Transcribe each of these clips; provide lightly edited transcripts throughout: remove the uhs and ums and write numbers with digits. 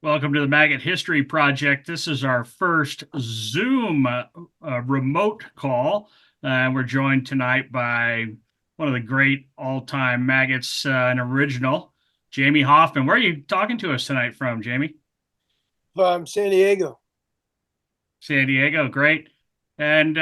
Welcome to the Maggot History Project. This is our first Zoom remote call. We're joined tonight by one of the great all-time Maggots, an original, Jamie Hoffman. Where are you talking to us tonight from, Jamie? San Diego. San Diego, great. And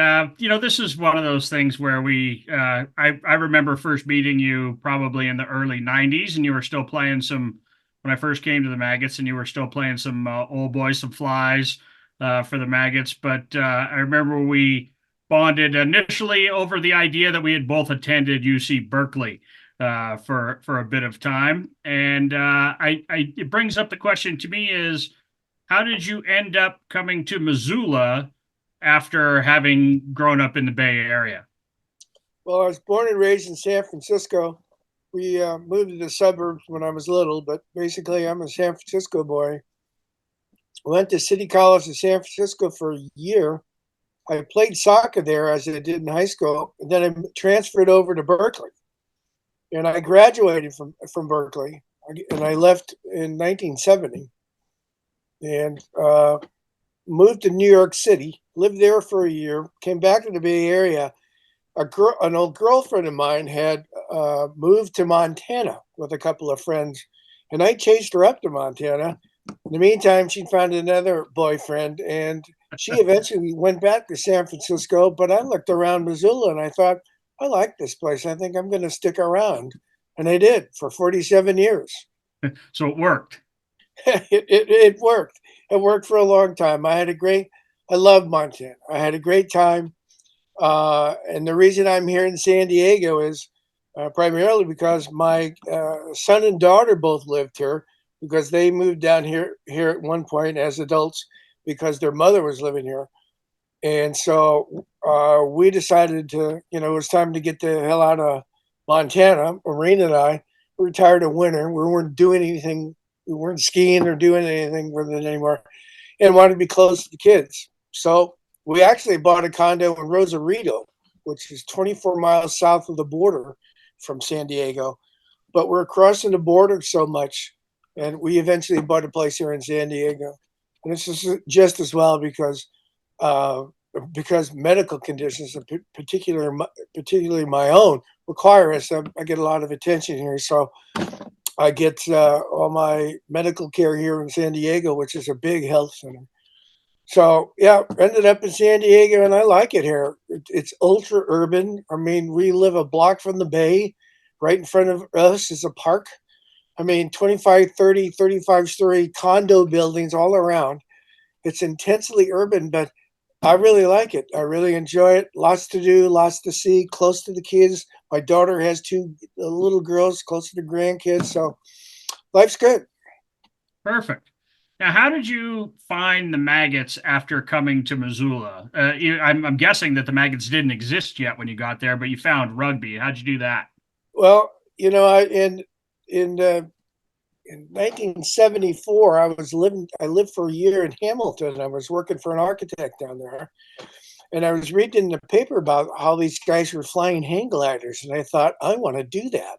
this is one of those things where I remember first meeting you probably in the early '90s, and you were still playing some when I first came to the Maggots, and you were still playing some old boys, some flies for the Maggots. But I remember we bonded initially over the idea that we had both attended UC Berkeley for a bit of time, and it brings up the question to me is how did you end up coming to Missoula after having grown up in the Bay Area? Well, I was born and raised in San Francisco. We moved to the suburbs when I was little, but basically, I'm a San Francisco boy. Went to City College of San Francisco for a year. I played soccer there as I did in high school. And then I transferred over to Berkeley, and I graduated from Berkeley. And I left in 1970 and moved to New York City. Lived there for a year. Came back to the Bay Area. An old girlfriend of mine had moved to Montana with a couple of friends, and I chased her up to Montana. In the meantime, she found another boyfriend, and she eventually went back to San Francisco. But I looked around Missoula, and I thought, I like this place. I think I'm going to stick around, and I did for 47 years. So it worked. It worked. It worked for a long time. I love Montana. I had a great time. And the reason I'm here in San Diego is primarily because my son and daughter both lived here because they moved down here at one point as adults because their mother was living here. And so we decided it was time to get the hell out of Montana. Maureen and I were tired of winter. We weren't doing anything. We weren't skiing or doing anything with it anymore and wanted to be close to the kids. So we actually bought a condo in Rosarito, which is 24 miles south of the border from San Diego. But we're crossing the border so much, and we eventually bought a place here in San Diego. And this is just as well uh, because medical conditions, particularly my own, require us. I get a lot of attention here, so I get all my medical care here in San Diego, which is a big health center. So yeah, ended up in San Diego, and I like it here. It's ultra urban. I mean, we live a block from the bay. Right in front of us is a park. I mean, 25, 30, 35-story condo buildings all around. It's intensely urban, but I really like it. I really enjoy it. Lots to do, lots to see, close to the kids. My daughter has two little girls, close to the grandkids. So life's good. Perfect. Now, how did you find the Maggots after coming to Missoula? I'm guessing that the Maggots didn't exist yet when you got there, but you found rugby. How'd you do that? Well, in in 1974, I lived for a year in Hamilton. I was working for an architect down there, and I was reading in the paper about how these guys were flying hang gliders, and I thought I want to do that.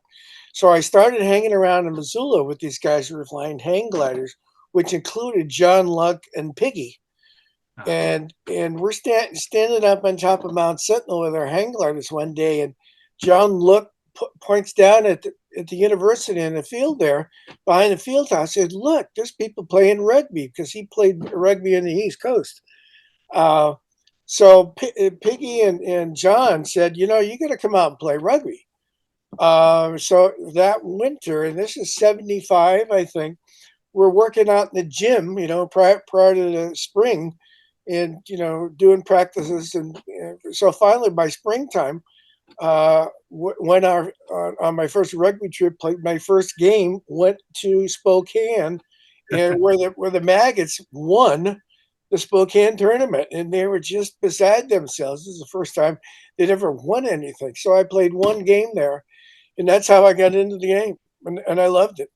So I started hanging around in Missoula with these guys who were flying hang gliders, which included John Luck and Piggy. Ah, And we're standing up on top of Mount Sentinel with our hang gliders one day, and John Luck points down at the university in the field there behind the field house. Said, "Look, there's people playing rugby," because he played rugby in the East Coast. Uh, so Piggy and John said, you got to come out and play rugby. So that winter, and this is 75, I think, we're working out in the gym, prior to the spring and, doing practices. And so finally by springtime, when on my first rugby trip, played my first game, went to Spokane, and where the Maggots won the Spokane tournament, and they were just beside themselves. This is the first time they'd ever won anything. So I played one game there, and that's how I got into the game, and I loved it.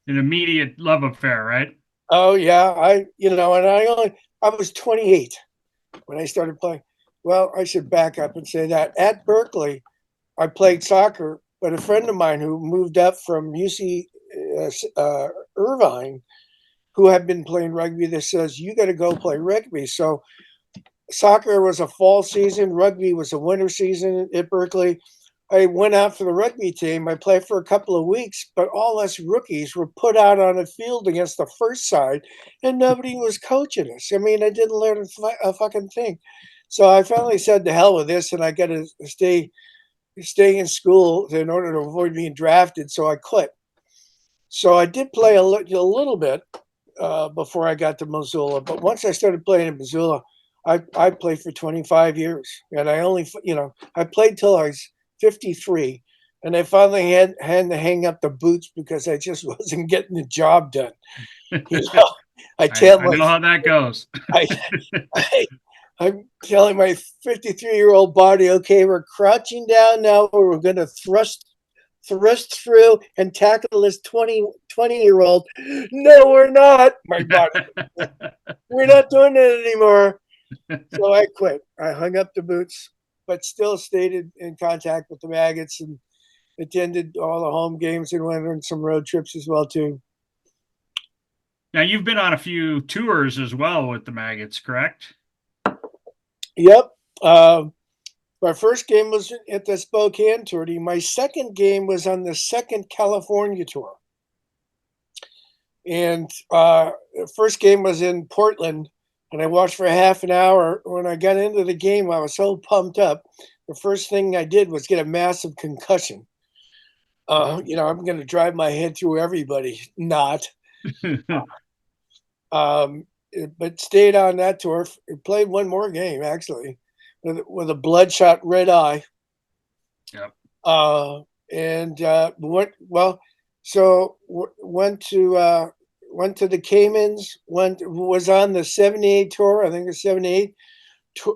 an immediate love affair, right? Oh yeah, and I was 28 when I started playing. Well, I should back up and say that at Berkeley, I played soccer, but a friend of mine who moved up from UC Irvine who had been playing rugby that says, you got to go play rugby. So soccer was a fall season. Rugby was a winter season at Berkeley. I went out for the rugby team. I played for a couple of weeks, but all us rookies were put out on a field against the first side, and nobody was coaching us. I mean, I didn't learn a fucking thing. So I finally said, to hell with this, and I got to stay in school in order to avoid being drafted. So I quit. So I did play a little bit before I got to Missoula. But once I started playing in Missoula, I played for 25 years, and I only, I played till I was 53, and I finally had to hang up the boots because I just wasn't getting the job done. You know, I tell I my, know how that goes. I, I, I'm telling my 53-year-old body, okay, we're crouching down now, we're going to thrust through and tackle this 20-year-old. No, we're not. My body, we're not doing it anymore. So I quit. I hung up the boots, but still stayed in contact with the Maggots and attended all the home games and went on some road trips as well too. Now you've been on a few tours as well with the Maggots, correct? Yep. My first game was at the Spokane tour. My second game was on the second California tour. And the first game was in Portland, and I watched for half an hour. When I got into the game, I was so pumped up. The first thing I did was get a massive concussion. I'm going to drive my head through everybody. Not. But stayed on that tour. Played one more game, actually, with a bloodshot red eye. Yep. Went to the Caymans. Was on the 78 tour. I think it's 78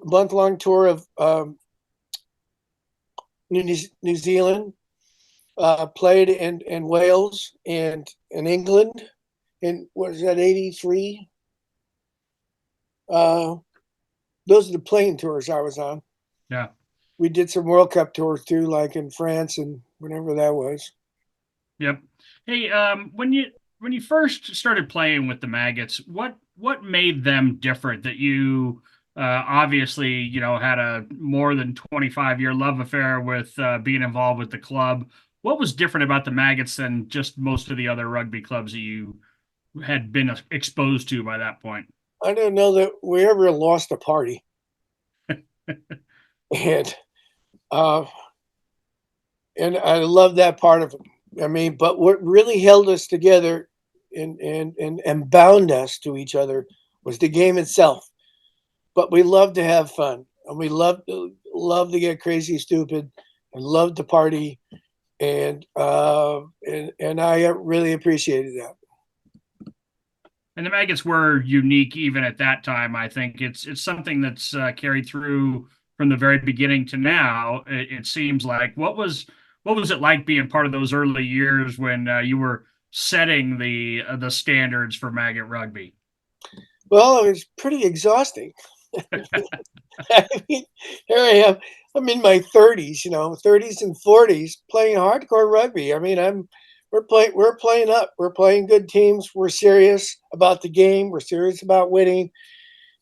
month-long tour of New Zealand. Played in Wales and in England. And was that 83? Those are the playing tours I was on. Yeah. We did some World Cup tours too, like in France and whatever that was. Yep. Hey, when you first started playing with the Maggots, what made them different that you obviously, had a more than 25-year love affair with being involved with the club. What was different about the Maggots than just most of the other rugby clubs that you had been exposed to by that point? I don't know that we ever lost a party. and uh, and I love that part of it. I mean, but what really held us together and bound us to each other was the game itself. But we love to have fun, and we love to get crazy, stupid, and love to party, and I really appreciated that. And the Maggots were unique even at that time. I think it's something that's carried through from the very beginning to now. It seems like what was it like being part of those early years when you were setting the standards for Maggot rugby? Well, it was pretty exhausting. I mean, here I am. I'm in my 30s, 30s and 40s, playing hardcore rugby. I mean, we're playing up. We're playing good teams. We're serious about the game. We're serious about winning.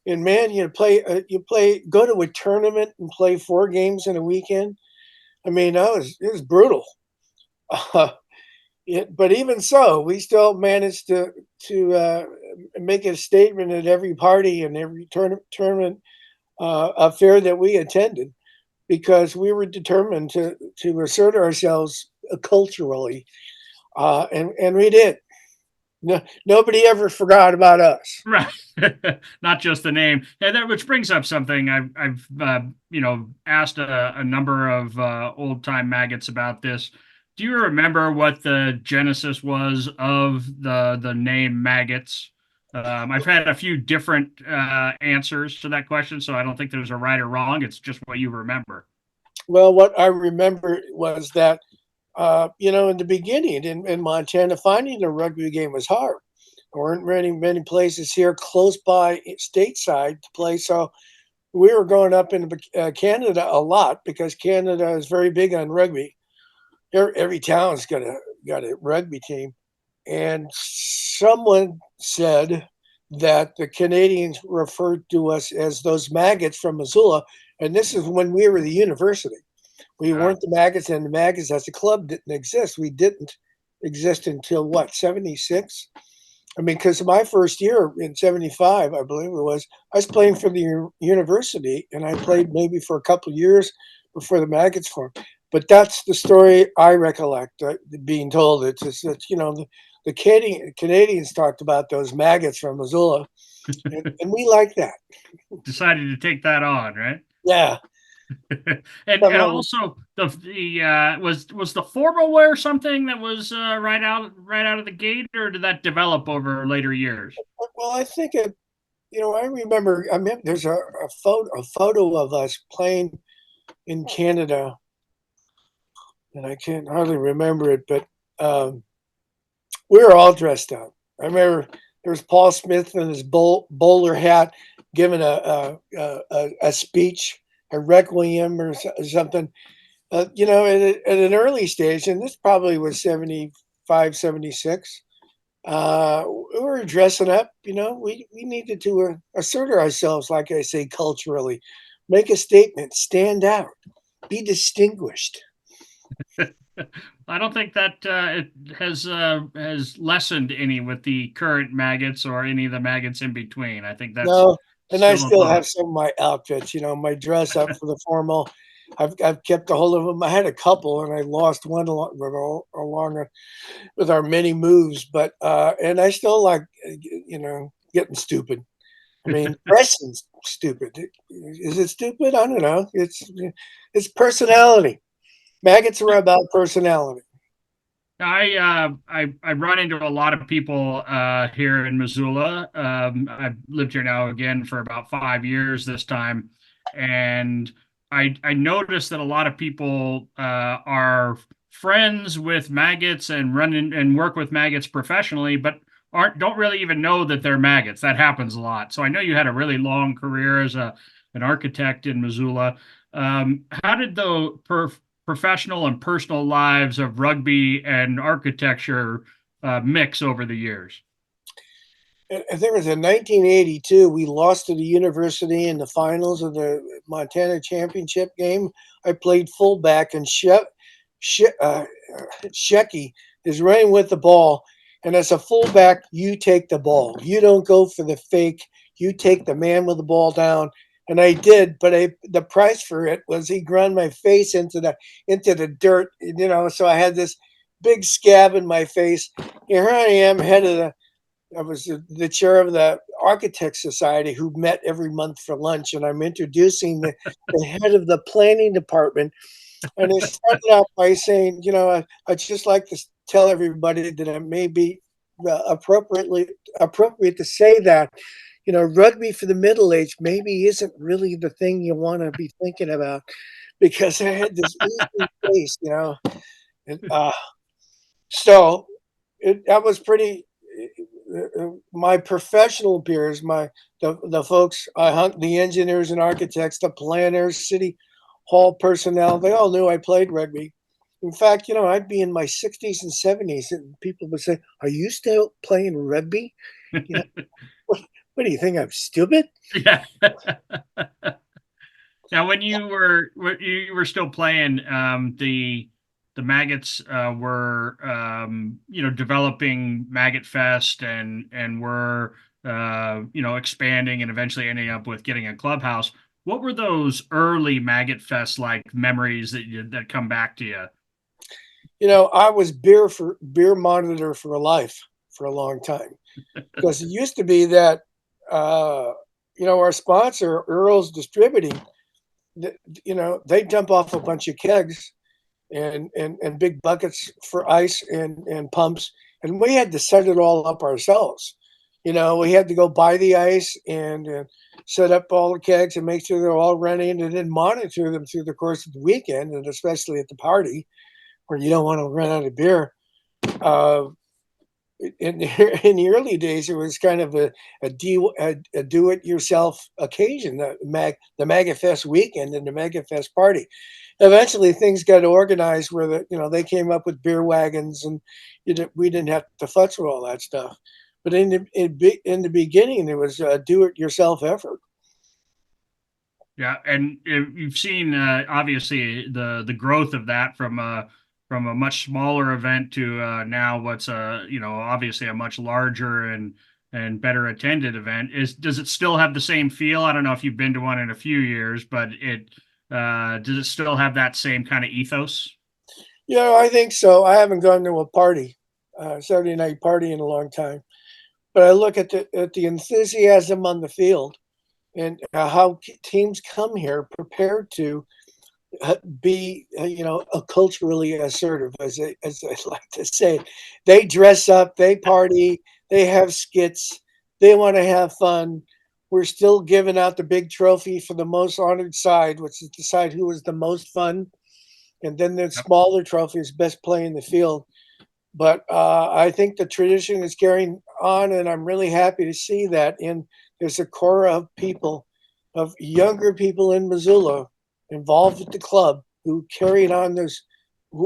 And man, go to a tournament and play 4 games in a weekend. I mean, it was brutal. But even so, we still managed to make a statement at every party and every tournament affair that we attended, because we were determined to assert ourselves culturally, and we did. No, nobody ever forgot about us. Right. Not just the name. And that which brings up something I've asked a number of old time Maggots about this. Do you remember what the genesis was of the name Maggots? I've had a few different answers to that question, so I don't think there's a right or wrong. It's just what you remember. Well, what I remember was that, in the beginning in Montana, finding a rugby game was hard. There weren't many places here close by stateside to play. So we were going up into Canada a lot, because Canada is very big on rugby. Every town's got a rugby team. And someone said that the Canadians referred to us as those maggots from Missoula, and this is when we were the university. We weren't the Maggots, and the Maggots as a club didn't exist. We didn't exist until what, 76? I mean, because my first year in 75, I believe it was, I was playing for the university, and I played maybe for a couple of years before the Maggots formed. But that's the story I recollect being told. It's just that, the Canadians talked about those maggots from Missoula, and we like that. Decided to take that on, right? Yeah. And also the was the formal wear something that was right out of the gate, or did that develop over later years? Well, I think I remember. I mean, there's a photo of us playing in Canada, and I can't hardly remember it, but we were all dressed up. I remember there was Paul Smith in his bowler hat giving a speech, a requiem or something. At an early stage, and this probably was 75, 76. We were dressing up. We needed to assert ourselves, like I say, culturally, make a statement, stand out, be distinguished. I don't think that it has lessened any with the current maggots or any of the maggots in between. I think that's No, and I still still above. have some of my outfits. My dress up for the formal. I've kept a hold of them. I had a couple, and I lost one along with our many moves. But and I still like getting stupid. I mean, dressing's stupid. Is it stupid? I don't know. It's personality. Maggots are about personality. I run into a lot of people here in Missoula. I've lived here now again for about 5 years this time, and I noticed that a lot of people are friends with maggots and run in, and work with maggots professionally, but aren't don't really even know that they're maggots. That happens a lot. So I know you had a really long career as an architect in Missoula. How did the professional and personal lives of rugby and architecture mix over the years? I think it was in 1982. We lost to the university in the finals of the Montana championship game. I played fullback, and Shecky is running with the ball. And as a fullback, you take the ball. You don't go for the fake. You take the man with the ball down. And I did, but the price for it was he ground my face into the dirt. So I had this big scab in my face. Here I am, I was the chair of the Architect Society, who met every month for lunch, and I'm introducing the head of the planning department. And I started out by saying, I'd just like to tell everybody that it may be appropriate to say that, rugby for the middle aged maybe isn't really the thing you want to be thinking about, because I had this easy face, and so that was pretty. My professional peers, the folks I hung, the engineers and architects, the planners, city hall personnel, they all knew I played rugby. In fact, I'd be in my 60s and 70s, and people would say, "Are you still playing rugby?" You know, what do you think? I'm stupid? Yeah. Now, when you were still playing, the maggots were developing Maggot Fest and were expanding and eventually ending up with getting a clubhouse. What were those early Maggot Fest like memories that come back to you? I was beer monitor for life for a long time, because it used to be that our sponsor Earl's Distributing, they dump off a bunch of kegs and big buckets for ice and pumps, and we had to set it all up ourselves. We had to go buy the ice and set up all the kegs and make sure they're all running, and then monitor them through the course of the weekend, and especially at the party where you don't want to run out of beer. Uh, in the early days, it was kind of a do-it-yourself occasion, the Maggot Fest weekend and the Maggot Fest party. Eventually, things got organized where they came up with beer wagons, and we didn't have to futz with all that stuff. But in the beginning, it was a do-it-yourself effort. Yeah, and you've seen obviously the growth of that from a much smaller event to now what's obviously a much larger and better attended event. Does it still have the same feel? I don't know if you've been to one in a few years, but it does it still have that same kind of ethos? Yeah, I think so. I haven't gone to a party, Saturday night party in a long time, but I look at the enthusiasm on the field and how teams come here prepared to be, culturally assertive, as I like to say. They dress up, they party, they have skits, they want to have fun. We're still giving out the big trophy for the most honored side, which is the side who was the most fun. And then the Yep. smaller trophy is best play in the field. But I think the tradition is carrying on, and I'm really happy to see that. And there's a core of people, of younger people in Missoula, involved with the club who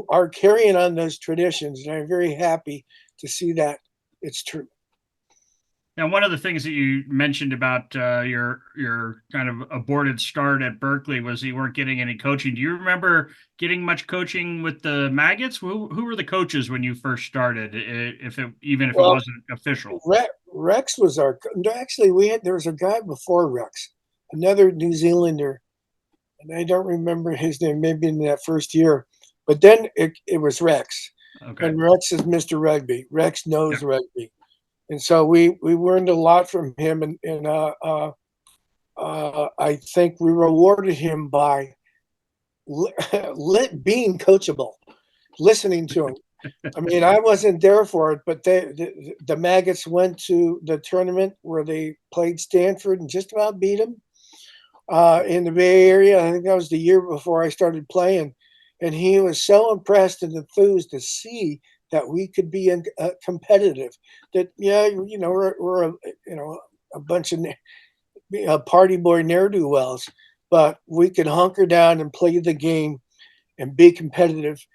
are carrying on those traditions, and I'm very happy to see that it's true. Now, one of the things that you mentioned about your kind of aborted start at Berkeley was you weren't getting any coaching. Do you remember getting much coaching with the Maggots? Who were the coaches when you first started, even if it Well, wasn't official? Rex was our. No, actually, there was a guy before Rex, another New Zealander, and I don't remember his name. Maybe in that first year, but then it was Rex, Okay. and Rex is Mr. Rugby. Rex knows Yep. rugby, and so we learned a lot from him, and I think we rewarded him by being coachable, listening to him. I mean, I wasn't there for it, but the Maggots went to the tournament where they played Stanford and just about beat them in the Bay Area. I think that was the year before I started playing, and he was so impressed and enthused to see that we could be competitive. That yeah, we're a bunch of party boy ne'er do wells, but we could hunker down and play the game and be competitive.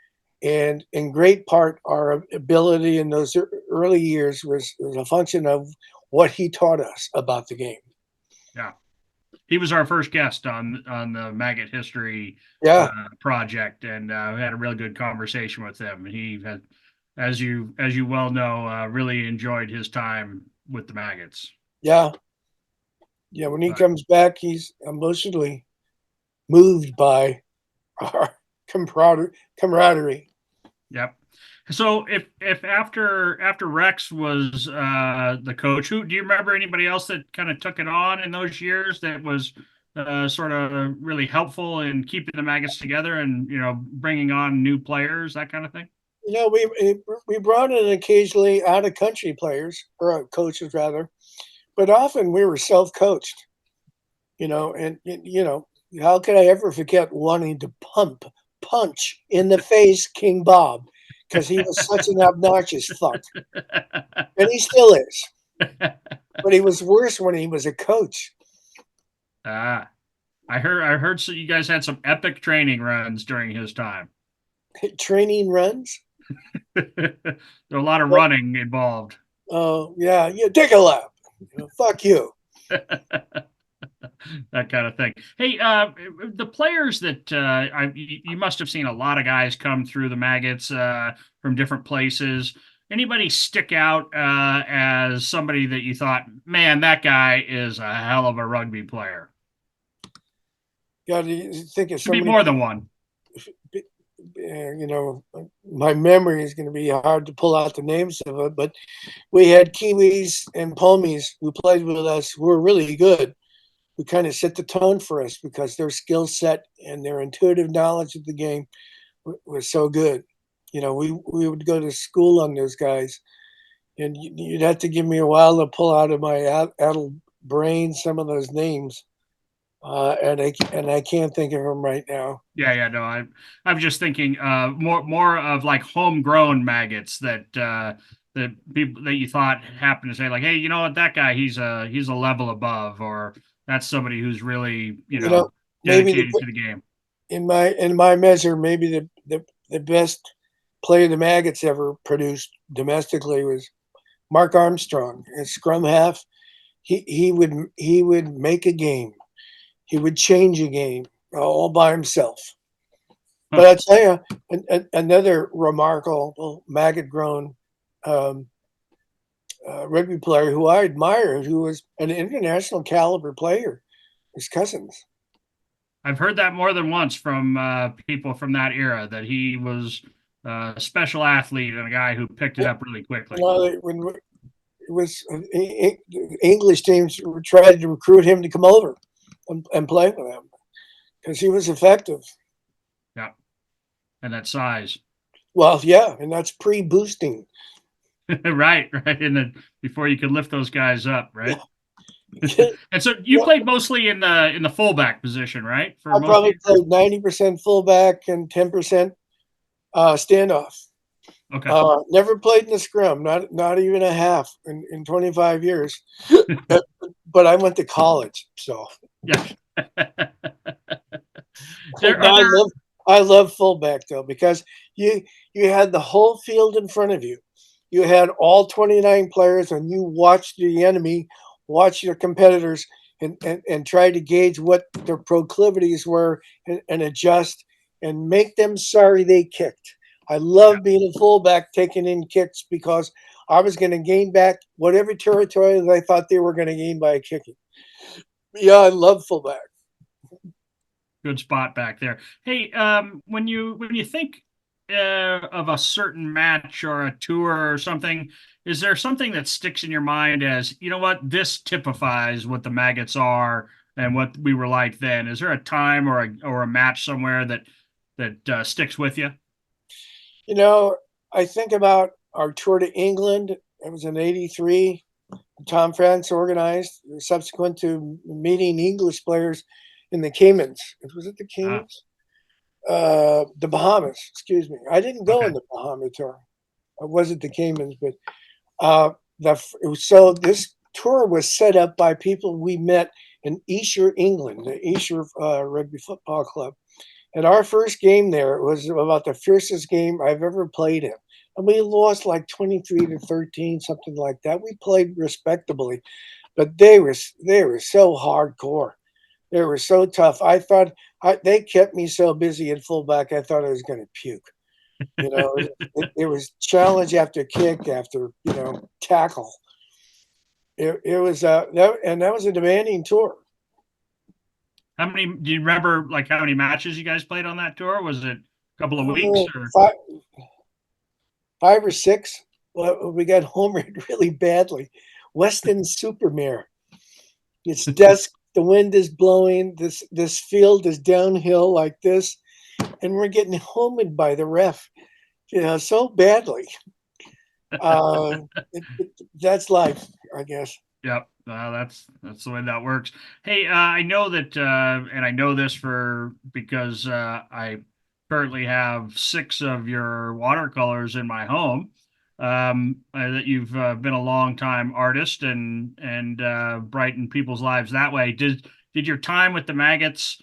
And in great part, our ability in those early years was a function of what he taught us about the game. Yeah. He was our first guest on the Maggot History Yeah, project, and we had a really good conversation with him. He had, as you well know, really enjoyed his time with the Maggots. yeah, yeah. When he But comes back, he's emotionally moved by our camaraderie. yep. So if after Rex was the coach, who do you remember anybody else that kind of took it on in those years that was sort of really helpful in keeping the Maggots together and bringing on new players, that kind of thing? You know, we brought in occasionally out of country players or coaches rather, but often we were self coached. And how could I ever forget wanting to punch in the face King Bob because he was such an obnoxious fuck, and he still is. But he was worse when he was a coach. Ah, I heard so you guys had some epic training runs during his time. Training runs. There were a lot of running involved. Oh yeah, yeah. Take a lap. Fuck you. That kind of thing. Hey, the players that you must have seen a lot of guys come through the Maggots from different places. Anybody stick out as somebody that you thought, man, that guy is a hell of a rugby player? Got to think of Could be somebody. more than one. My memory is going to be hard to pull out the names of it, but we had Kiwis and Pomies who played with us who were really good, who kind of set the tone for us because their skill set and their intuitive knowledge of the game was so good. We would go to school on those guys, and you'd have to give me a while to pull out of my addled brain some of those names, and I can't think of them right now. Yeah, yeah, no, I'm just thinking more of like homegrown maggots that people that you thought happened to say like, hey, you know what, that guy he's a level above, or that's somebody who's really You know, maybe dedicated to the game. in my measure, maybe the best player the Maggots ever produced domestically was Mark Armstrong, a scrum half. He would make a game. He would change a game all by himself. Huh. But I tell you, another remarkable maggot-grown um, rugby player who I admired, who was an international caliber player, his cousins. I've heard that more than once from people from that era that he was a special athlete and a guy who picked it up really You quickly. know, when it was English teams tried to recruit him to come over and play with them because he was effective. Yeah, and that size. Well, yeah, and that's pre-boosting. Right, right. And then before you could lift those guys up, right? I And so you played mostly in the fullback position, right? For most of probably your career? played 90% fullback and 10% standoff. Okay. Never played in the scrum, not even a half in 25 years. But I went to college, so Yeah. There but are there I love fullback though because you you had the whole field in front of you. You had all 29 players, and you watched the enemy, watch your competitors, and try to gauge what their proclivities were and adjust and make them sorry they kicked. I love being a fullback taking in kicks because I was going to gain back whatever territory that I thought they were going to gain by kicking. Yeah, I love fullback. good spot back there. Hey, when you think of a certain match or a tour or something, is there something that sticks in your mind as, you know what, this typifies what the Maggots are and what we were like then? Is there a time or a match somewhere that sticks with you? You know, I think about our tour to England. It was in '83. Tom France organized, subsequent to meeting English players in the Caymans. Was it the Ah, Caymans? The Bahamas, excuse me. I didn't go okay. on the Bahama tour. It wasn't the Caymans, but uh, so this tour was set up by people we met in Esher, England, the Esher Rugby Football Club. And our first game there was about the fiercest game I've ever played in. And we lost like 23-13, something like that. We played respectably, but they were so hardcore. They were so tough. I thought they kept me so busy at fullback. I thought I was going to puke. You know, it was challenge after kick after tackle. It was that was a demanding tour. How many do you remember, like how many matches you guys played on that tour? Was it a couple of weeks Oh, or five or six. Well, we got homered really badly. Weston Supermare. It's dusk. The wind is blowing. This field is downhill like this, and we're getting homered by the ref. So badly. Uh, that's life, I guess. Yep, that's the way that works. Hey, I know that, and I know this for because I currently have six of your watercolors in my home. That you've been a long time artist and brightened people's lives that way. Did your time with the Maggots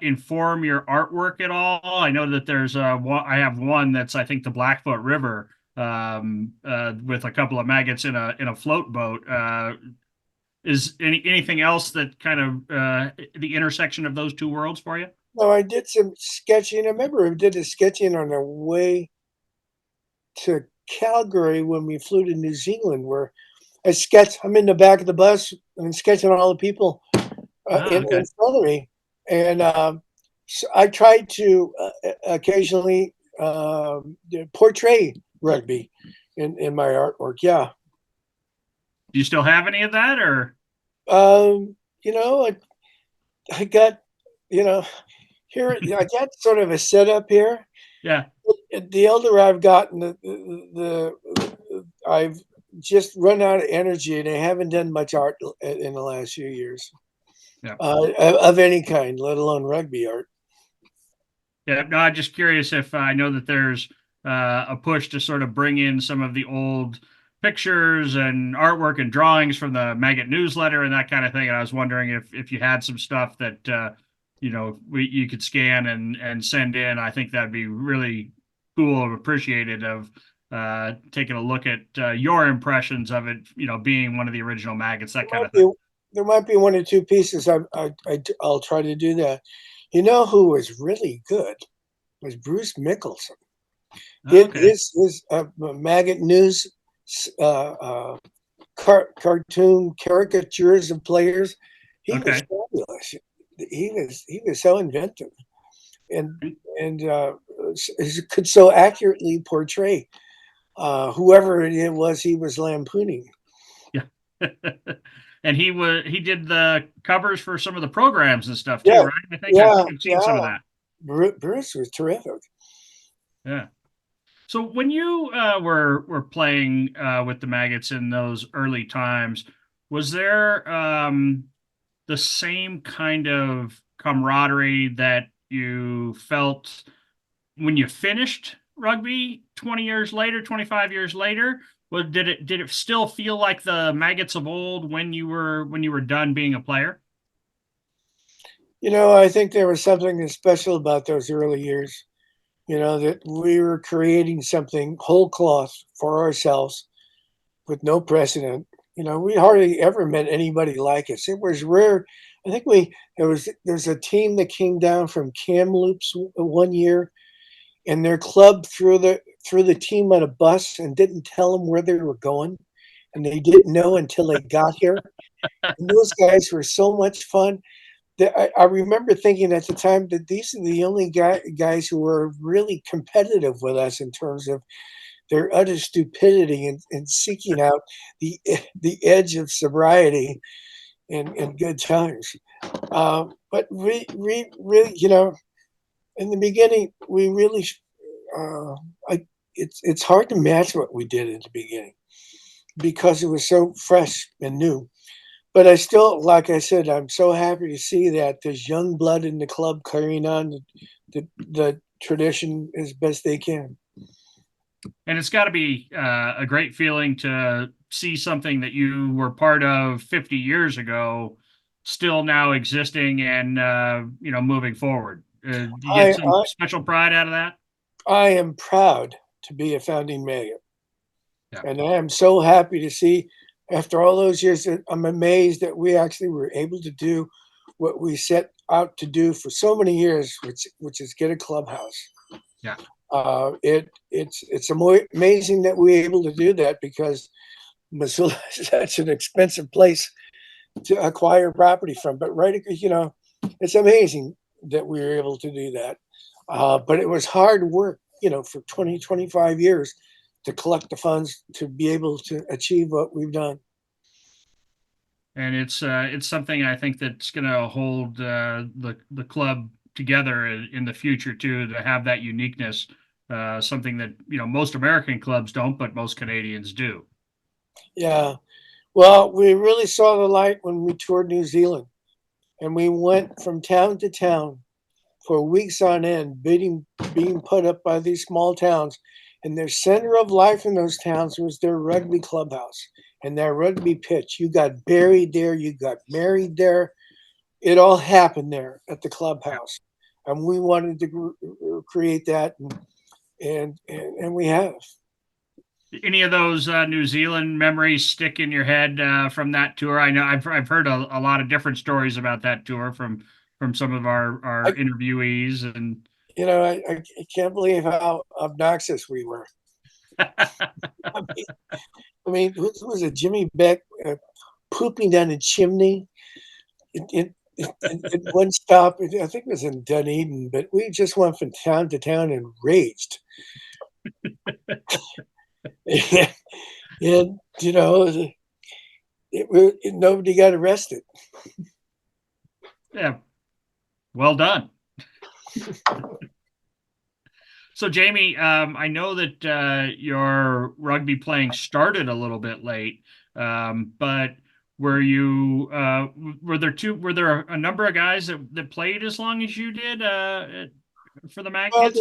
inform your artwork at all? I know that there's I have one that's I think the Blackfoot River with a couple of maggots in a float boat. Is anything else that kind of the intersection of those two worlds for you? No, I did some sketching. I remember I did the sketching on the way to Calgary when we flew to New Zealand, where I'm in the back of the bus and I'm sketching all the people Ah, in okay. front of me. And so I tried to occasionally portray rugby in my artwork. Yeah. Do you still have any of that, or Um, you know, I got, you know, here, I got sort of a setup here. yeah? The elder I've gotten, I've just run out of energy, and I haven't done much art in the last few years Yeah. of any kind, let alone rugby art. Yeah, no, I'm just curious if I know that there's a push to sort of bring in some of the old pictures and artwork and drawings from the Maggot newsletter and that kind of thing. And I was wondering if you had some stuff that you could scan and send in. I think that'd be really cool and appreciated of taking a look at your impressions of it, being one of the original Maggots, that kind Might of thing. be, there might be one or two pieces. I'll try to do that. You know who was really good was Bruce Mickelson. Okay. His Maggot News uh, uh, cartoon caricatures of players. He was Okay. fabulous. He was so inventive and could so accurately portray whoever it was he was lampooning. Yeah. And he did the covers for some of the programs and stuff too, Yeah, right? I think I've, yeah, I've seen some yeah. of that. Bruce was terrific. Yeah. So when you were playing with the Maggots in those early times, was there the same kind of camaraderie that you felt when you finished rugby 20 years later, 25 years later? Did it still feel like the Maggots of old when you were done being a player? I think there was something special about those early years. That we were creating something whole cloth for ourselves with no precedent. We hardly ever met anybody like us. It was rare. I think there's a team that came down from Kamloops one year, and their club threw the team on a bus and didn't tell them where they were going, and they didn't know until they got here. And those guys were so much fun. I remember thinking at the time that these are the only guys who were really competitive with us in terms of their utter stupidity and seeking out the the edge of sobriety and good times. But we really, in the beginning, we really, uh, it's hard to match what we did in the beginning because it was so fresh and new. But I still, like I said, I'm so happy to see that there's young blood in the club carrying on the tradition as best they can. And it's got to be a great feeling to see something that you were part of 50 years ago still now existing and moving forward. Do you get I, some I special pride out of that? I am proud to be a founding Maggot, Yeah. and I am so happy to see. After all those years, I'm amazed that we actually were able to do what we set out to do for so many years, which is get a clubhouse. Yeah. It's amazing that we were able to do that because Missoula is such an expensive place to acquire property from. But it's amazing that we were able to do that. But it was hard work, for 20, 25 years to collect the funds to be able to achieve what we've done. And it's something I think that's going to hold the club together in the future too, to have that uniqueness, something that most American clubs don't, but most Canadians do. Yeah. Well, we really saw the light when we toured New Zealand, and we went from town to town for weeks on end, being put up by these small towns. And their center of life in those towns was their rugby clubhouse and their rugby pitch. You got buried there, you got married there. It all happened there at the clubhouse. And we wanted to create that, and we have. Any of those New Zealand memories stick in your head from that tour? I know I've heard a lot of different stories about that tour from some of our I, interviewees, and I can't believe how obnoxious we were. I mean, who was it? Jimmy Beck pooping down a chimney. It one stop. I think it was in Dunedin, but we just went from town to town and raged. And nobody got arrested. yeah, well done. So, Jamie, I know that your rugby playing started a little bit late, but were there a number of guys that played as long as you did for the Well, Maggots?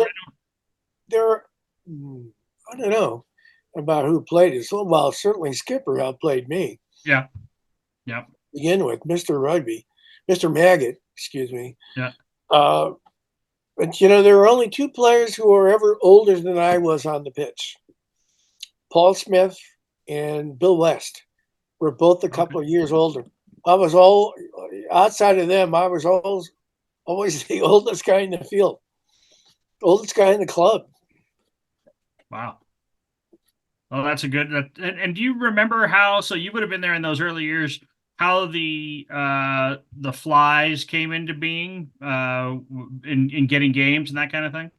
there, I don't know about who played us. Well, certainly Skipper outplayed me. Yeah, yeah, Begin with Mr. Rugby, Mr. Maggot, excuse me. yeah. Uh, but there were only two players who were ever older than I was on the pitch. Paul Smith and Bill West were both a Okay. couple of years older. I was all outside of them. I was always the oldest guy in the field, oldest guy in the club. Wow. Well, that's a good. And do you remember how? So you would have been there in those early years. How the flies came into being in getting games and that kind of thing.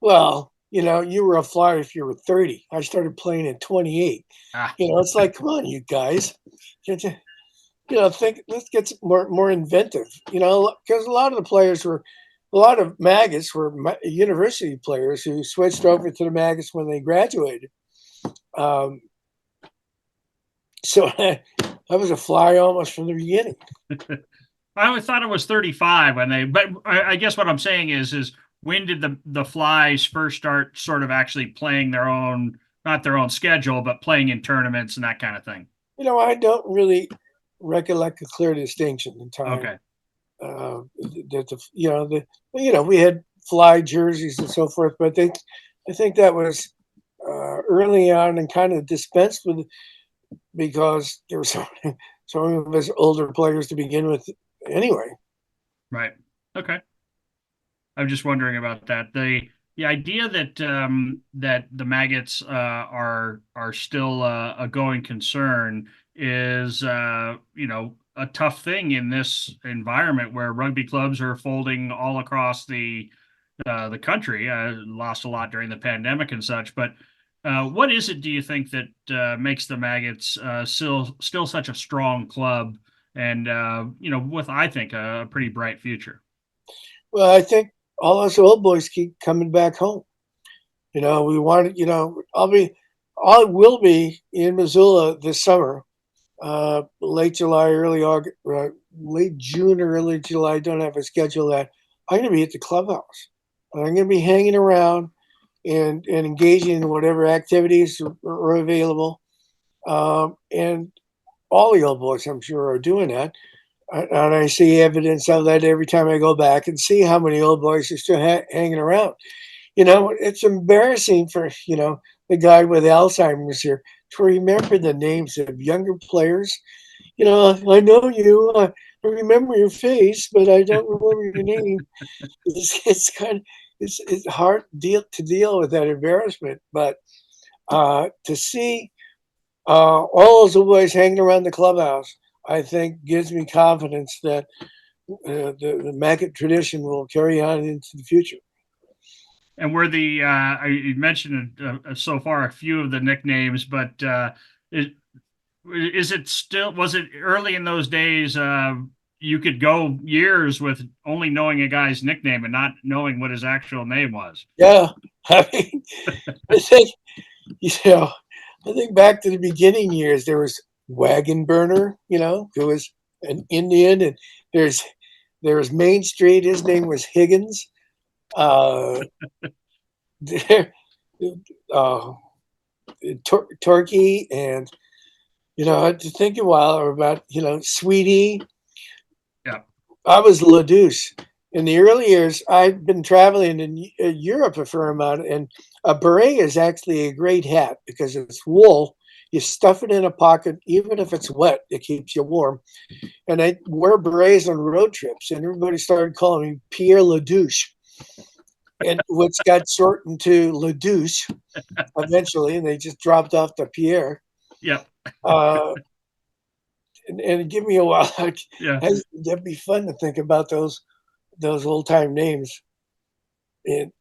Well, you were a flyer if you were 30. I started playing at 28. Ah, It's like, come on, you guys. Think let's get more inventive. Because a lot of maggots were university players who switched over to the maggots when they graduated. Um, so I was a flyer almost from the beginning. I always thought it was 35 when they. But I guess what I'm saying is when did the flies first start sort of actually playing their own, not their own schedule, but playing in tournaments and that kind of thing. I don't really recollect a clear distinction in time. Okay. We had fly jerseys and so forth, but I think that was early on and kind of dispensed with because there were so many of us older players to begin with anyway. Right. Okay. I'm just wondering about that. The idea that that the maggots are still a going concern is a tough thing in this environment where rugby clubs are folding all across the country. Lost a lot during the pandemic and such, but what is it, do you think, that makes the Maggots still such a strong club and with, I think, a pretty bright future? Well, I think all us old boys keep coming back home. We wanted. I will be in Missoula this summer, late July, early August, late June or early July. I don't have a schedule that I'm going to be at the clubhouse. I'm going to be hanging around and engaging in whatever activities are available. And all the old boys, I'm sure, are doing that. And I see evidence of that every time I go back and see how many old boys are still hanging around. It's embarrassing for, the guy with Alzheimer's here to remember the names of younger players. I know you, I remember your face, but I don't remember your name. It's kind of, it's hard to deal with that embarrassment, but to see all those boys hanging around the clubhouse, I think gives me confidence that the Maggot tradition will carry on into the future. And were you mentioned so far a few of the nicknames, but is, is it still, was it early in those days, you could go years with only knowing a guy's nickname and not knowing what his actual name was? Yeah, I mean, I think you know, I think back to the beginning years, there was Wagon Burner, who was an Indian, and there's there was Main Street. His name was Higgins. Uh, there, uh, Turkey, and I had to think a while about Sweetie. Yeah. I was LaDouche. In the early years, I've been traveling in Europe a fair amount, and a beret is actually a great hat because it's wool. You stuff it in a pocket, even if it's wet, it keeps you warm. And I wear berets on road trips, and everybody started calling me Pierre LaDouche, and which got shortened to LaDouche eventually, and they just dropped off the Pierre. Yep. Uh, and give me a while. Yeah. That'd be fun to think about those old time names and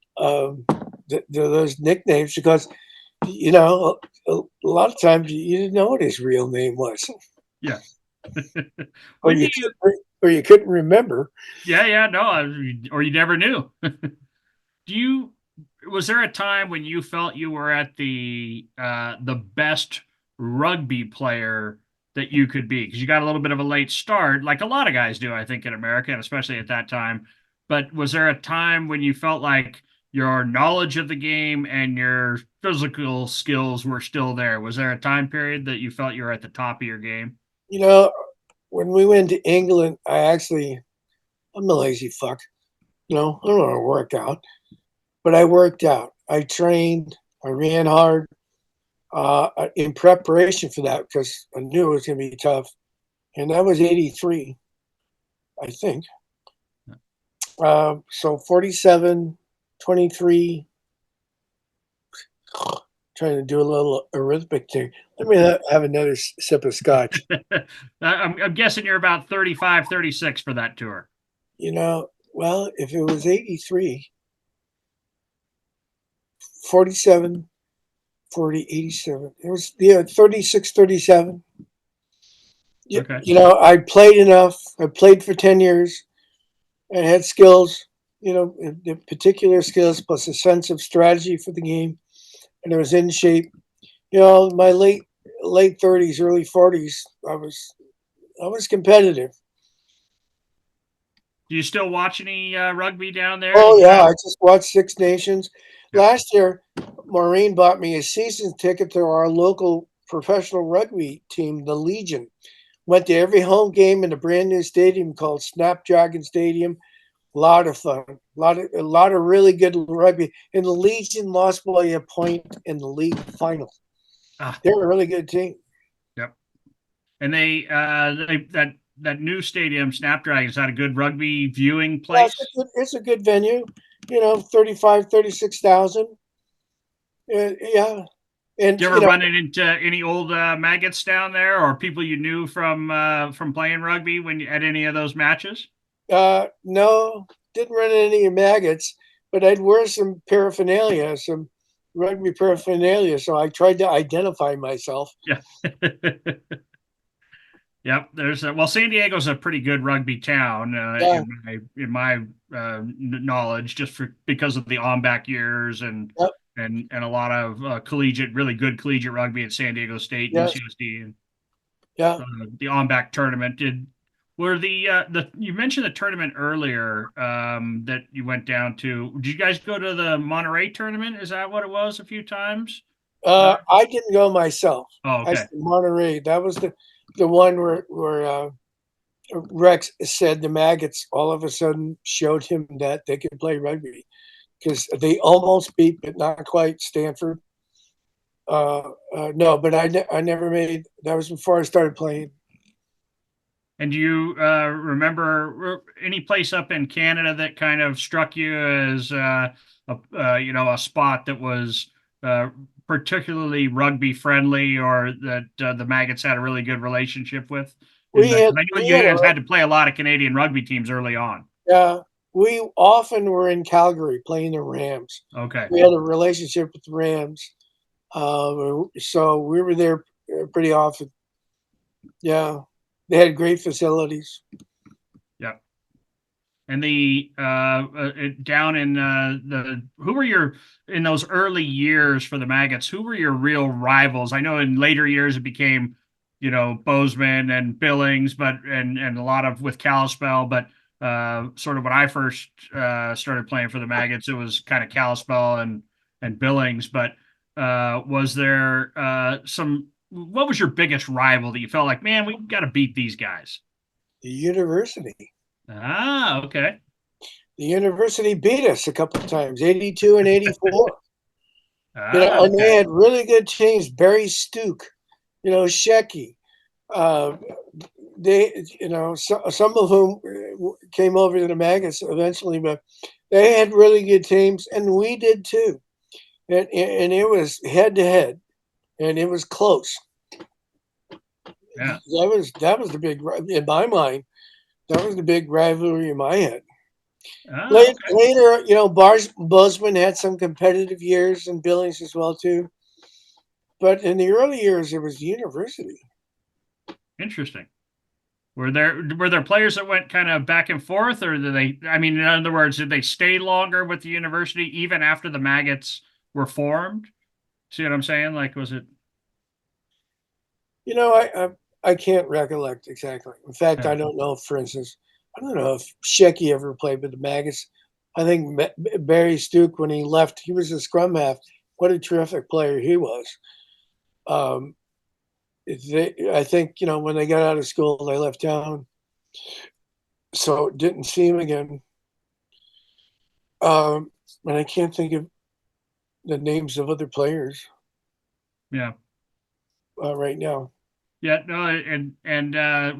those nicknames because a lot of times you didn't know what his real name was, Yeah. or When do you, you couldn't remember. yeah, yeah, no, or you never knew. Do you, was there a time when you felt you were at the best rugby player that you could be? Because you got a little bit of a late start, like a lot of guys do, I think, in America, and especially at that time. But was there a time when you felt like your knowledge of the game and your physical skills were still there? Was there a time period that you felt you were at the top of your game? You know, when we went to England, I'm a lazy fuck. I don't want to work out, but I worked out. I trained. I ran hard. in preparation for that because I knew it was going to be tough. And that was 83, I think. So 47, 23, trying to do a little arithmetic thing. Let me have another sip of scotch. I'm guessing you're about 35, 36 for that tour. Well, if it was 83, 47, 40, 87, it was, 36, 37. Okay. I played enough. I played for 10 years and had skills, the particular skills plus a sense of strategy for the game. And I was in shape. My late 30s, early 40s, I was competitive. Do you still watch any rugby down there? Oh You yeah, got I just watched Six Nations. yeah. Last year, Maureen bought me a season ticket to our local professional rugby team, the Legion. Went to every home game in a brand new stadium called Snapdragon Stadium. A lot of fun. A lot of really good rugby. And the Legion lost by a point in the league final. Ah, They're a really good team. yep. And that new stadium, Snapdragon, is that a good rugby viewing Yeah, place? it's a good venue. 35, 36,000. Yeah. And, Do you ever run into any old maggots down there, or people you knew from playing rugby when at any of those matches? no, didn't run into any maggots, but I'd wear some paraphernalia, some rugby paraphernalia. So I tried to identify myself. Yeah. Yep, well, San Diego's a pretty good rugby town Yeah. in my knowledge, just because of the Ombak years Yep. and a lot of really good collegiate rugby at San Diego State, Yes. UCSD, and Yeah. the Ombak tournament. Were the you mentioned the tournament earlier that you went down to? Did you guys go to the Monterey tournament? Is that what it was? A few times? I didn't go myself. Oh, I okay. said Monterey. That was the one where Rex said the Maggots all of a sudden showed him that they could play rugby because they almost beat, but not quite, Stanford. No, but I never made. That was before I started playing. And do you remember any place up in Canada that kind of struck you as a spot that was uh, particularly rugby friendly, or that the Maggots had a really good relationship with? We had 'Cause I know we you had guys a had to play a lot of Canadian rugby teams early on. we often were in Calgary playing the Rams. Okay, We had a relationship with the Rams, so we were there pretty often. Yeah, they had great facilities. yeah. And the down in the who were your in those early years for the Maggots? Who were your real rivals? I know in later years it became, Bozeman and Billings, but and a lot of with Kalispell. But sort of when I first started playing for the Maggots, it was kind of Kalispell and Billings. But was there some? What was your biggest rival that you felt like, man, we've got to beat these guys? The university, Ah, okay. the university beat us a couple of times, 82 and 84. Ah, And they okay. had really good teams. Barry Stuke, Shecky. Uh, some of whom came over to the Maggots eventually, but they had really good teams, and we did too. And it was head to head, and it was close. Yeah. That was the big in my mind. That was the big rivalry in my head. Ah, Later, okay. later, Bozeman had some competitive years, and Billings as well too. But in the early years, it was the university. Interesting. Were there players that went kind of back and forth, or did they? I mean, in other words, did they stay longer with the university even after the Maggots were formed? See what I'm saying? Like, was it? I can't recollect exactly. In fact, Yeah. I don't know. For instance, I don't know if Shecky ever played with the Maggots. I think Barry Stuke, when he left, he was a scrum half. What a terrific player he was. Um, I think when they got out of school, they left town, so didn't see him again. And I can't think of the names of other players. Yeah. right now. Yeah, no, and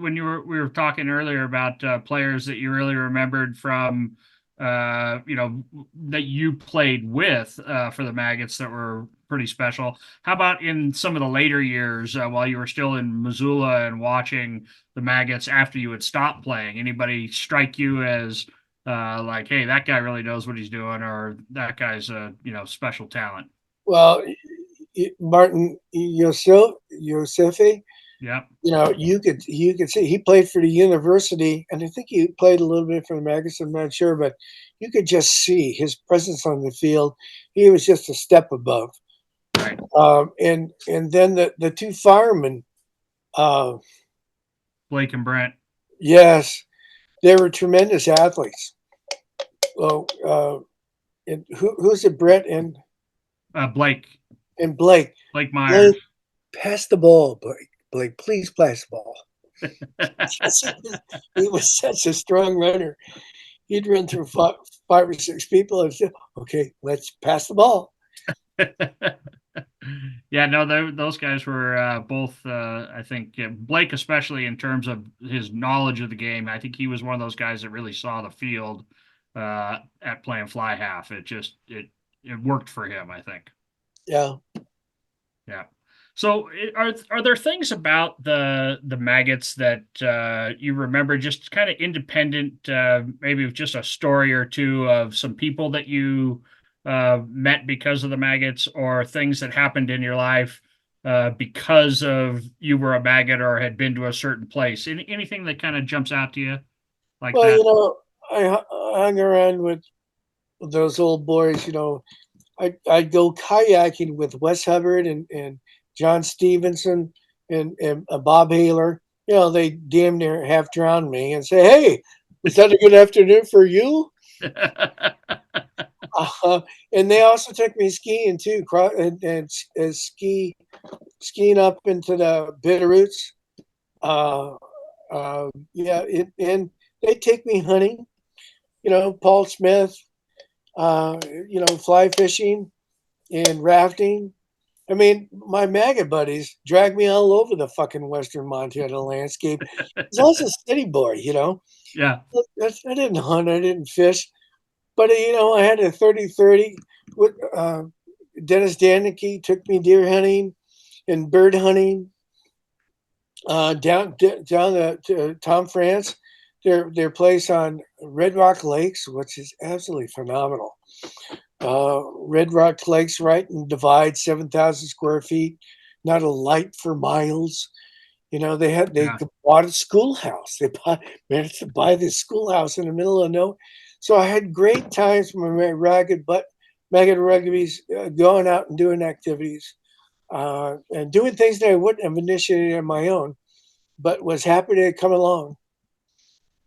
when we were talking earlier about players that you really remembered from that you played with for the Maggots that were pretty special. How about in some of the later years while you were still in Missoula and watching the Maggots after you had stopped playing? Anybody strike you as like, hey, that guy really knows what he's doing, or that guy's a special talent? Well, Martin Yosefi, Yep. you could see he played for the university, and I think he played a little bit for the Maggots. I'm not sure, but you could just see his presence on the field. He was just a step above. Right. And then the two firemen, uh, Blake and Brent. yes, they were tremendous athletes. Well, and who's it? Brett Blake. and Blake. Blake Myers. Blake, pass the ball, Blake. Blake, please pass the ball. He was such a strong runner. He'd run through five or six people and say, "Okay, let's pass the ball." Yeah, no, those guys were both. I think Blake, especially in terms of his knowledge of the game, I think he was one of those guys that really saw the field at playing fly half. It worked for him, I think. Yeah. Yeah. So are there things about the maggots that you remember just kind of independent, maybe just a story or two of some people that you met because of the maggots, or things that happened in your life because of you were a maggot or had been to a certain place? Anything that kind of jumps out to you like Well, that? I hung around with those old boys. I'd go kayaking with Wes Hubbard and John Stevenson and Bob Haler. They damn near half drowned me and say, "Hey, was that a good afternoon for you?" Uh, and they also took me skiing too, and skiing up into the Bitterroots. Uh, yeah, and they take me hunting. Paul Smith. Fly fishing and rafting. I mean, my maggot buddies drag me all over the fucking Western Montana landscape. I was a city boy. Yeah. I didn't hunt, I didn't fish, but I had a 30-30 with Dennis Danicky took me deer hunting and bird hunting down to Tom France, their place on Red Rock Lakes, which is absolutely phenomenal. Red Rock Lakes, right in Divide, 7,000 square feet, not a light for miles. They Yeah. bought a schoolhouse. Managed to buy this schoolhouse in the middle of nowhere. So I had great times with my maggot rugby's going out and doing activities and doing things that I wouldn't have initiated on my own, but was happy to come along.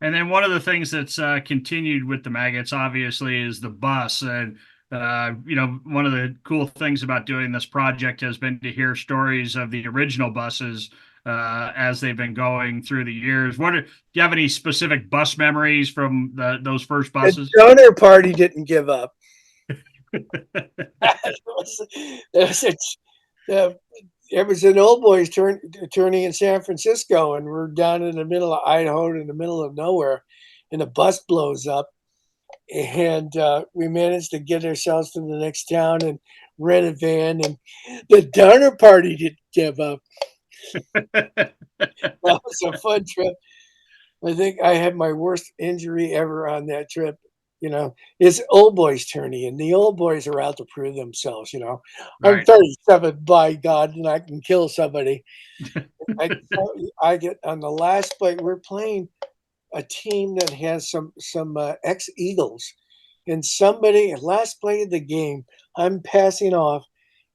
And then one of the things that's continued with the maggots, obviously, is the bus. And one of the cool things about doing this project has been to hear stories of the original buses as they've been going through the years. Do you have any specific bus memories from those first The buses? donor party didn't give up. It was an old boys tourney in San Francisco, and we're down in the middle of Idaho, in the middle of nowhere, and the bus blows up, and we managed to get ourselves to the next town and rent a van, and the donor party didn't give up. That was a fun trip. I think I had my worst injury ever on that trip. It's old boys tourney, and the old boys are out to prove themselves. I'm Right. 37, by God, and I can kill somebody. I get on the last play. We're playing a team that has some ex Eagles, and somebody last play of the game, I'm passing off,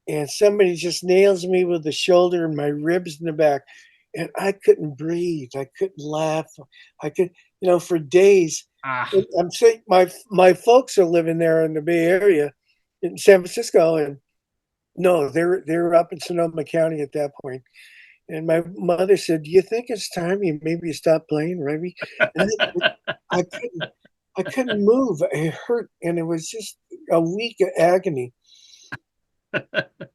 and somebody just nails me with the shoulder and my ribs in the back, and I couldn't breathe. I couldn't laugh. I could, for days. Ah, I'm saying my folks are living there in the Bay Area, in San Francisco, and no, they're up in Sonoma County at that point. And my mother said, "Do you think it's time you maybe stop playing rugby?" And I couldn't, I couldn't move. It hurt, and it was just a week of agony.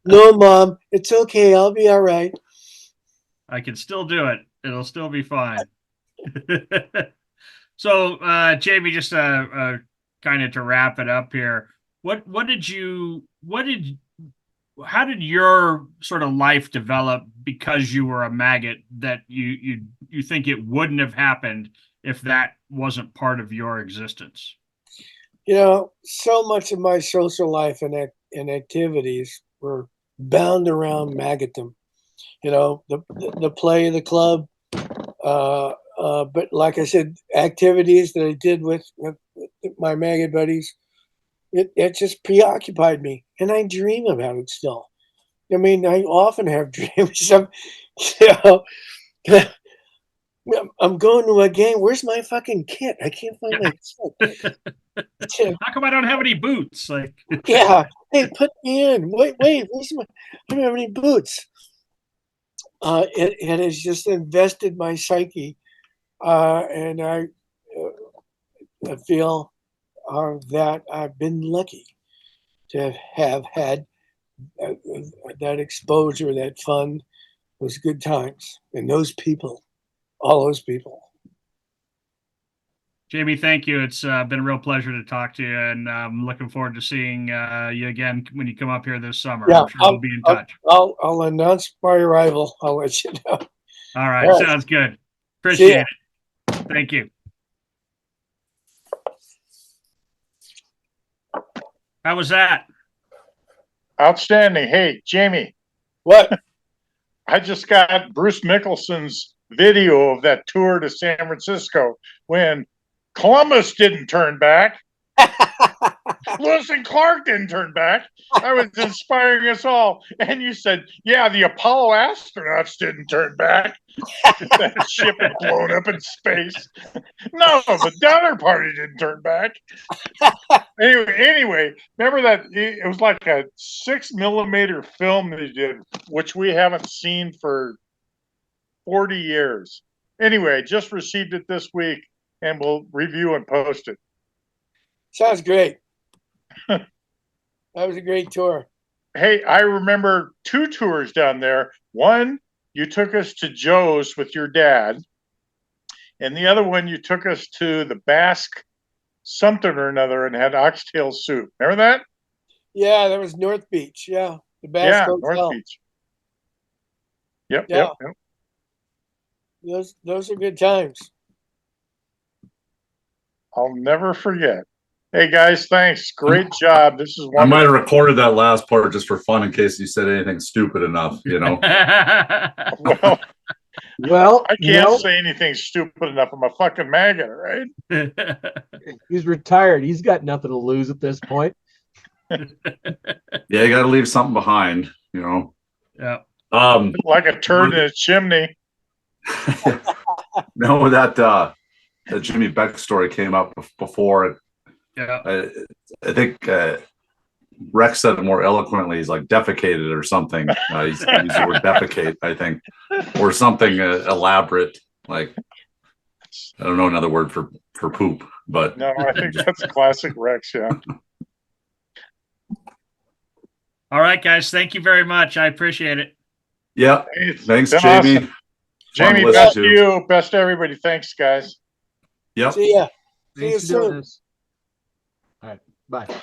No, Mom, it's okay. I'll be all right. I can still do it. It'll still be fine. So, Jamie, just kind of to wrap it up here, how did your sort of life develop because you were a maggot that you think it wouldn't have happened if that wasn't part of your existence? So much of my social life and activities were bound around maggotum. The play of the club, but like I said, activities that I did with my maggot buddies, it just preoccupied me, and I dream about it still. I mean, I often have dreams of, you know, I'm going to a game. Where's my fucking kit? I can't find my kit. How come I don't have any boots? Like, Yeah, hey, put me in. Wait, where's my? I don't have any boots. It has just invested my psyche, and I feel that I've been lucky to have had that exposure, that fun, those good times, and those people, all those people. Jamie, thank you. It's been a real pleasure to talk to you, and I'm looking forward to seeing you again when you come up here this summer. Yeah, I'm sure we'll be in touch. I'll announce my arrival. I'll let you know. All right, All right. sounds good. See ya. Appreciate it. Thank you. How was that? Outstanding. Hey, Jamie, What? I just got Bruce Mickelson's video of that tour to San Francisco when Columbus didn't turn back. Lewis and Clark didn't turn back. I was inspiring us all. And you said, yeah, the Apollo astronauts didn't turn back. That ship had blown up in space. No, the Donner Party didn't turn back. Anyway, remember that it was like a 6mm film they did, which we haven't seen for 40 years. Anyway, just received it this week, and we'll review and post it. Sounds great. That was a great tour. Hey, I remember 2 tours down there. One, you took us to Joe's with your dad, and the other one, you took us to the Basque something or another and had oxtail soup. Remember that? Yeah, that was North Beach. Yeah, the Basque Hotel. North Beach. Yep. Those are good times. I'll never forget. Hey guys, thanks. Great job. This is wonderful. I might have recorded that last part just for fun in case you said anything stupid enough, Well, I can't say anything stupid enough. I'm a fucking maggot, right? He's retired. He's got nothing to lose at this point. Yeah, you got to leave something behind, Yeah. Like a turd in a chimney. No, that Jimmy Beck story came up before. Yeah. I think Rex said it more eloquently. He's like defecated or something. He's used the word defecate, I think, or something elaborate. Like, I don't know another word for poop, but no, I think that's classic Rex. Yeah. All right, guys. Thank you very much. I appreciate it. Yeah. Thanks, Jamie. Awesome. Jamie, best to you. Best to everybody. Thanks, guys. Yep. See ya. Thanks See you for doing soon. this. All right. Bye.